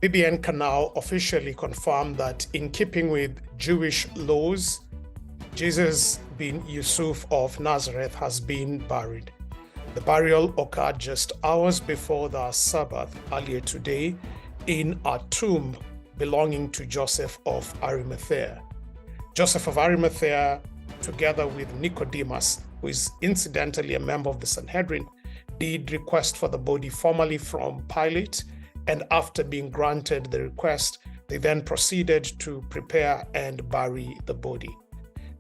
BBN can now officially confirm that in keeping with Jewish laws, Jesus bin Yusuf of Nazareth has been buried. The burial occurred just hours before the Sabbath earlier today in a tomb belonging to Joseph of Arimathea. Joseph of Arimathea, together with Nicodemus, who is incidentally a member of the Sanhedrin, did request for the body formally from Pilate, and after being granted the request, they then proceeded to prepare and bury the body.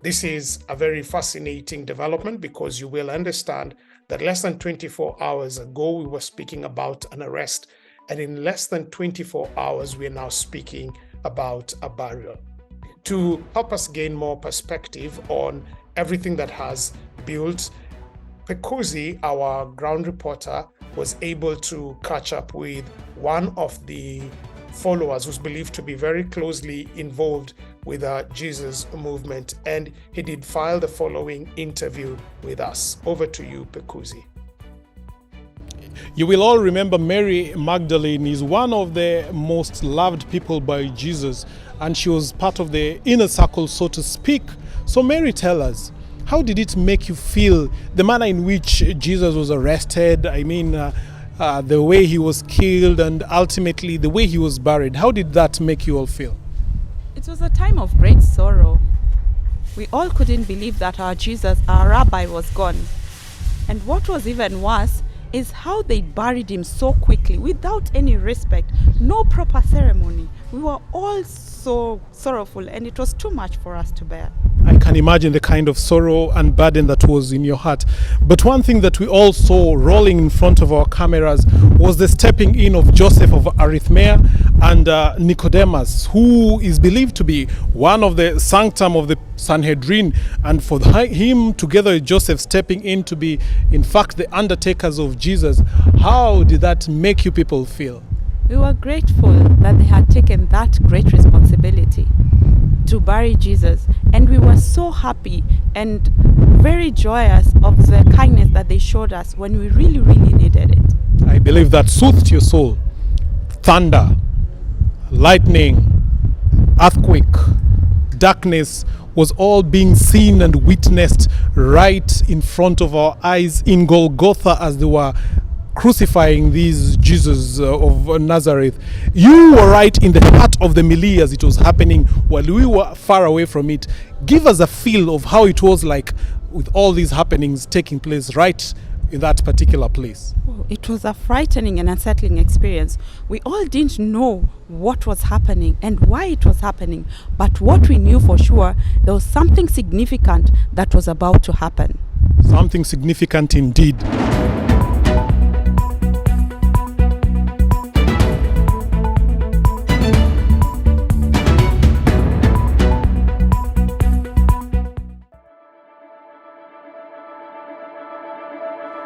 This is a very fascinating development because you will understand that less than 24 hours ago, we were speaking about an arrest, and in less than 24 hours, we are now speaking about a burial. To help us gain more perspective on everything that has built, Pekuzi, our ground reporter, was able to catch up with one of the followers who's believed to be very closely involved with the Jesus movement, and he did file the following interview with us. Over to you, Pekuzi. You will all remember Mary Magdalene is one of the most loved people by Jesus, and she was part of the inner circle, so to speak. So Mary, tell us, how did it make you feel, the manner in which Jesus was arrested, the way he was killed, and ultimately the way he was buried? How did that make you all feel? It was a time of great sorrow. We all couldn't believe that our Jesus, our rabbi, was gone. And what was even worse is how they buried him so quickly, without any respect, no proper ceremony. We were all so sorrowful, and it was too much for us to bear. I can imagine the kind of sorrow and burden that was in your heart. But one thing that we all saw rolling in front of our cameras was the stepping in of Joseph of Arimathea and Nicodemus, who is believed to be one of the sanctum of the Sanhedrin, and for him together with Joseph stepping in to be in fact the undertakers of Jesus. How did that make you people feel? We were grateful that they had taken that great responsibility to bury Jesus, and we were so happy and very joyous of the kindness that they showed us when we really, really needed it. I believe that soothed your soul. Thunder, lightning, earthquake, darkness was all being seen and witnessed right in front of our eyes in Golgotha as they were crucifying these Jesus of Nazareth. You were right in the heart of the melee as it was happening while we were far away from it. Give us a feel of how it was like with all these happenings taking place right in that particular place. Oh, it was a frightening and unsettling experience. We all didn't know what was happening and why it was happening, but what we knew for sure, there was something significant that was about to happen. Something significant indeed.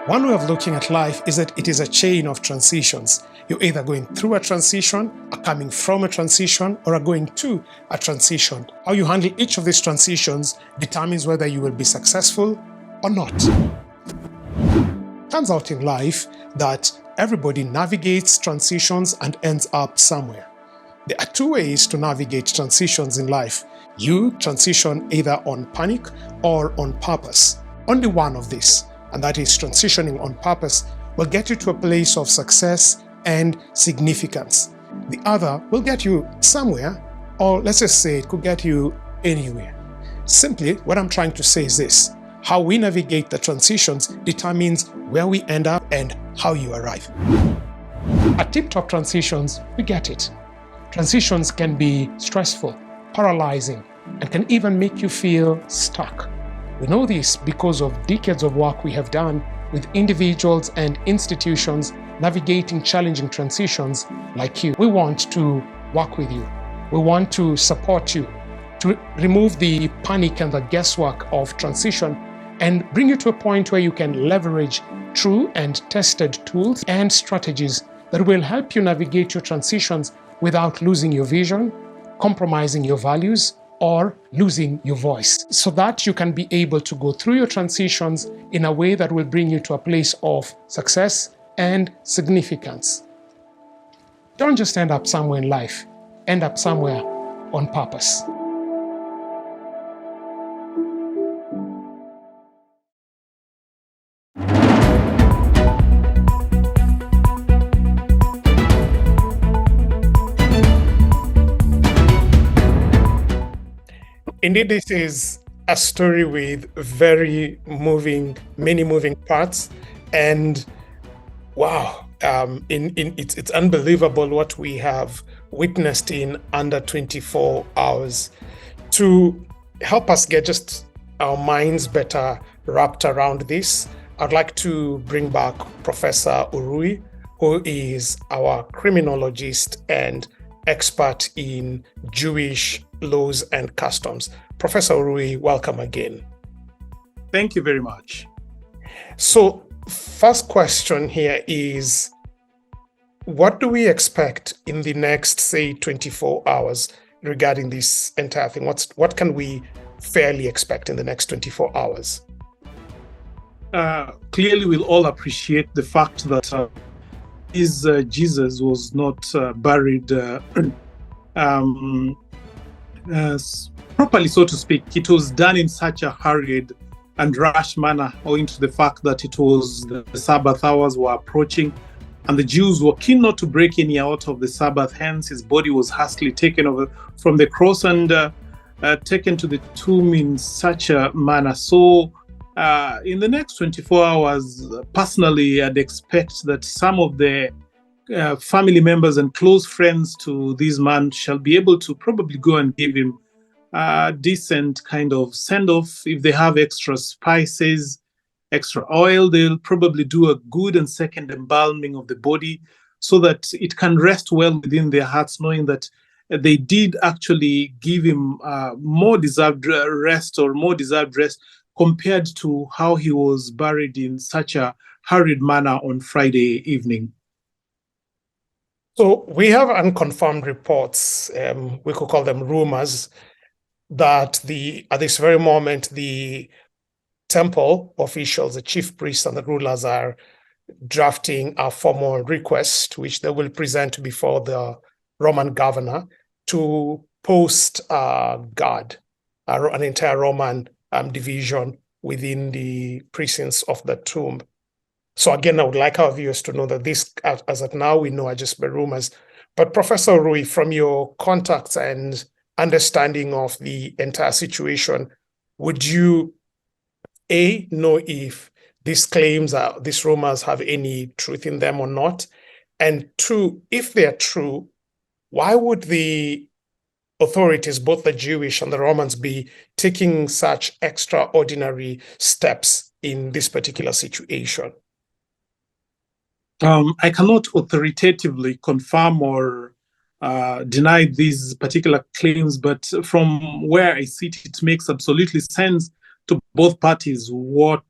One way of looking at life is that it is a chain of transitions. You're either going through a transition, are coming from a transition, or are going to a transition. How you handle each of these transitions determines whether you will be successful or not. Turns out in life that everybody navigates transitions and ends up somewhere. There are two ways to navigate transitions in life. You transition either on panic or on purpose. Only one of these, and that is transitioning on purpose, will get you to a place of success and significance. The other will get you somewhere, or let's just say it could get you anywhere. Simply, what I'm trying to say is this: how we navigate the transitions determines where we end up and how you arrive. At tip-top transitions, we get it. Transitions can be stressful, paralyzing, and can even make you feel stuck. We know this because of decades of work we have done with individuals and institutions navigating challenging transitions like you. We want to work with you. We want to support you to remove the panic and the guesswork of transition and bring you to a point where you can leverage true and tested tools and strategies that will help you navigate your transitions without losing your vision, compromising your values, or losing your voice, so that you can be able to go through your transitions in a way that will bring you to a place of success and significance. Don't just end up somewhere in life, end up somewhere on purpose. Indeed, this is a story with many moving parts, and wow, it's unbelievable what we have witnessed in under 24 hours. To help us get just our minds better wrapped around this, I'd like to bring back Professor Urui, who is our criminologist and expert in Jewish laws and customs. Professor Urui, welcome again. Thank you very much. So, first question here is, what do we expect in the next, say, 24 hours regarding this entire thing? What can we fairly expect in the next 24 hours? Clearly, we'll all appreciate the fact that Jesus was not buried properly, so to speak. It was done in such a hurried and rash manner, owing to the fact that it was the Sabbath hours were approaching, and the Jews were keen not to break any out of the Sabbath. Hence, his body was hastily taken over from the cross and taken to the tomb in such a manner. So, in the next 24 hours, personally, I'd expect that some of the family members and close friends to this man shall be able to probably go and give him a decent kind of send-off. If they have extra spices, extra oil, they'll probably do a good and second embalming of the body so that it can rest well within their hearts, knowing that they did actually give him more deserved rest compared to how he was buried in such a hurried manner on Friday evening. So we have unconfirmed reports, we could call them rumors, that at this very moment, the temple officials, the chief priests and the rulers are drafting a formal request, which they will present before the Roman governor to post a guard, an entire Roman division within the precincts of the tomb. So again, I would like our viewers to know that this, as of now, we know are just rumors. But Professor Urui, from your contacts and understanding of the entire situation, would you know if these claims, these rumors have any truth in them or not? And two, if they're true, why would the authorities, both the Jewish and the Romans, be taking such extraordinary steps in this particular situation? I cannot authoritatively confirm or deny these particular claims, but from where I sit, it makes absolutely sense to both parties what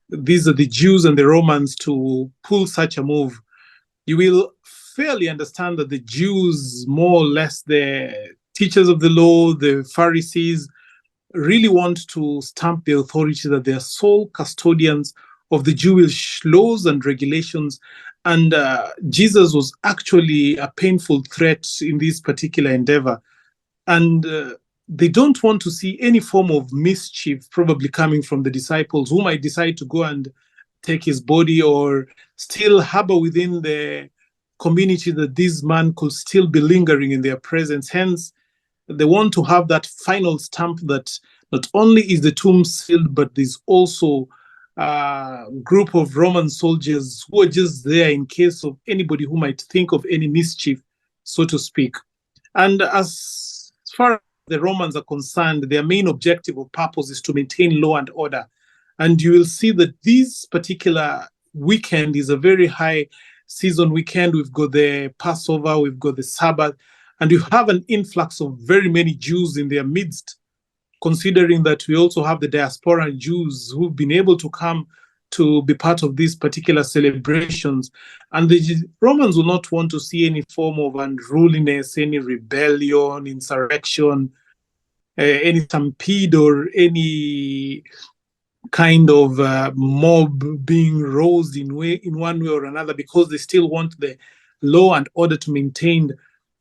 these are the Jews and the Romans to pull such a move. You will fairly understand that the Jews, more or less the teachers of the law, the Pharisees, really want to stamp the authority that they are sole custodians of the Jewish laws and regulations. And Jesus was actually a painful threat in this particular endeavor. And they don't want to see any form of mischief probably coming from the disciples who might decide to go and take his body or still harbor within the community that this man could still be lingering in their presence. Hence, they want to have that final stamp that not only is the tomb sealed, but there's also a group of Roman soldiers who are just there in case of anybody who might think of any mischief, so to speak. And as far as the Romans are concerned, their main objective or purpose is to maintain law and order. And you will see that this particular weekend is a very high season weekend. We've got the Passover, we've got the Sabbath, and you have an influx of very many Jews in their midst, considering that we also have the diaspora Jews who've been able to come to be part of these particular celebrations. And the Romans will not want to see any form of unruliness, any rebellion, insurrection, any stampede, or any kind of mob being roused in one way or another, because they still want the law and order to maintain,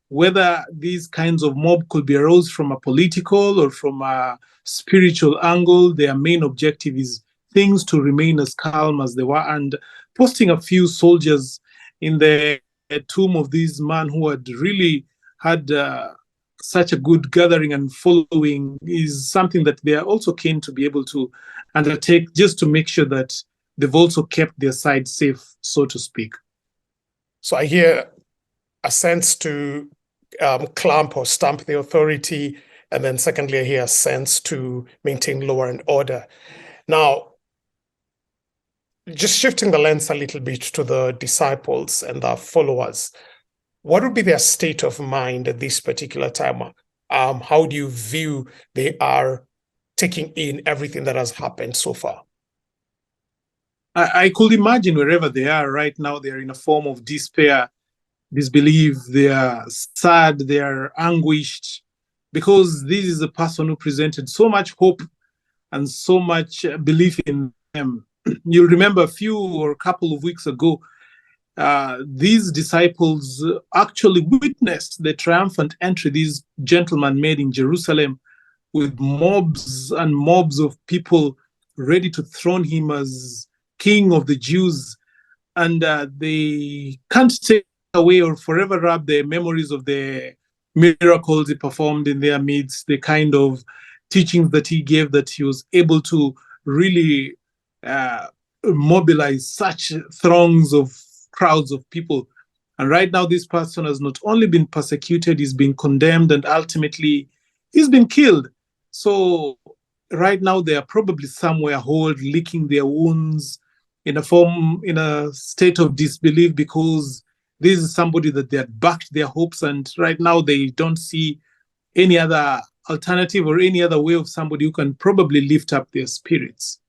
whether these kinds of mob could be arose from a political or from a spiritual angle. Their main objective is things to remain as calm as they were. And posting a few soldiers in the tomb of these men who had really had such a good gathering and following is something that they are also keen to be able to undertake, just to make sure that they've also kept their side safe, so to speak. So I hear a sense to clamp or stamp the authority, and then secondly, I hear a sense to maintain law and order. Now, just shifting the lens a little bit to the disciples and their followers, what would be their state of mind at this particular time? How do you view they are taking in everything that has happened so far? I could imagine wherever they are right now, they're in a form of despair, disbelief, they are sad, they are anguished, because this is a person who presented so much hope and so much belief in them. You'll remember a couple of weeks ago, these disciples actually witnessed the triumphant entry these gentlemen made in Jerusalem, with mobs and mobs of people ready to throne him as King of the Jews. And they can't take away or forever wrap their memories of the miracles he performed in their midst, the kind of teachings that he gave, that he was able to really mobilize such throngs of crowds of people. And right now, this person has not only been persecuted, he's been condemned, and ultimately he's been killed. So right now, they are probably somewhere holed, licking their wounds in a state of disbelief, because this is somebody that they had backed their hopes, and right now they don't see any other alternative or any other way of somebody who can probably lift up their spirits.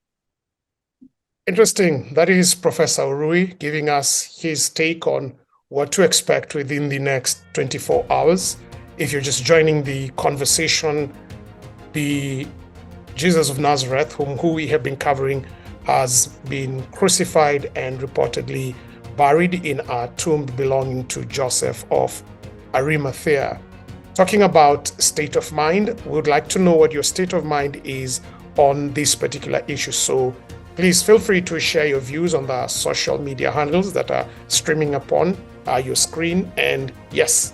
Interesting. That is Professor Urui giving us his take on what to expect within the next 24 hours. If you're just joining the conversation, the Jesus of Nazareth, who we have been covering, has been crucified and reportedly buried in a tomb belonging to Joseph of Arimathea. Talking about state of mind, we would like to know what your state of mind is on this particular issue. So please feel free to share your views on the social media handles that are streaming upon your screen. And yes,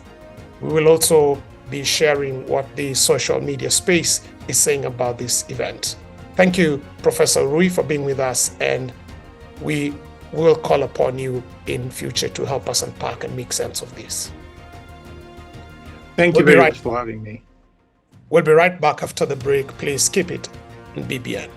we will also be sharing what the social media space is saying about this event. Thank you, Professor Rui, for being with us, and we will call upon you in future to help us unpack and make sense of this. Thank you very much for having me. We'll be right back after the break. Please keep it in BBN.